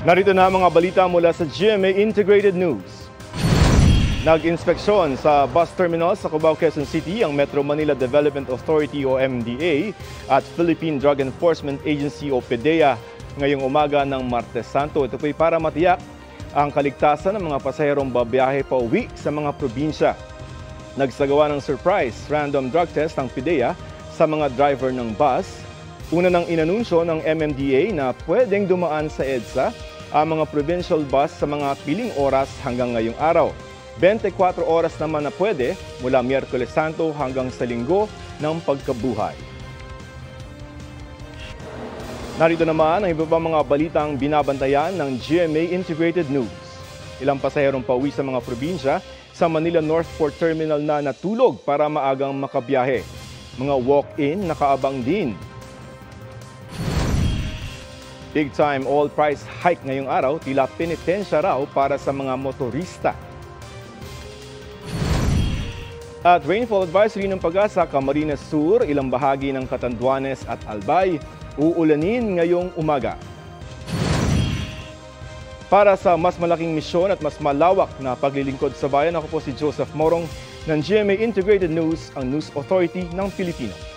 Narito na ang mga balita mula sa GMA Integrated News. Nag-inspeksyon sa bus terminal sa Cubao, Quezon City ang Metro Manila Development Authority o MDA at Philippine Drug Enforcement Agency o PDEA ngayong umaga ng Martes Santo. Ito po'y para matiyak ang kaligtasan ng mga pasaherong babiyahe pa uwi sa mga probinsya. Nagsagawa ng surprise random drug test ng PDEA sa mga driver ng bus. Una nang inanunsyo ng MMDA na pwedeng dumaan sa EDSA ang mga provincial bus sa mga piling oras hanggang ngayong araw. 24 oras naman na pwede mula Miyerkules Santo hanggang sa Linggo ng pagkabuhay. Narito naman ang iba pang mga balitang binabantayan ng GMA Integrated News. Ilang pasaherong pauwi sa mga probinsya sa Manila North Port Terminal na natulog para maagang makabiyahe. Mga walk-in nakaabang din. Big-time oil price hike ngayong araw, tila penitensya raw para sa mga motorista. At rainfall advisory ng Pag-asa, Camarines Sur, ilang bahagi ng Catanduanes at Albay, uulanin ngayong umaga. Para sa mas malaking misyon at mas malawak na paglilingkod sa bayan, ako po si Joseph Morong ng GMA Integrated News, ang News Authority ng Pilipino.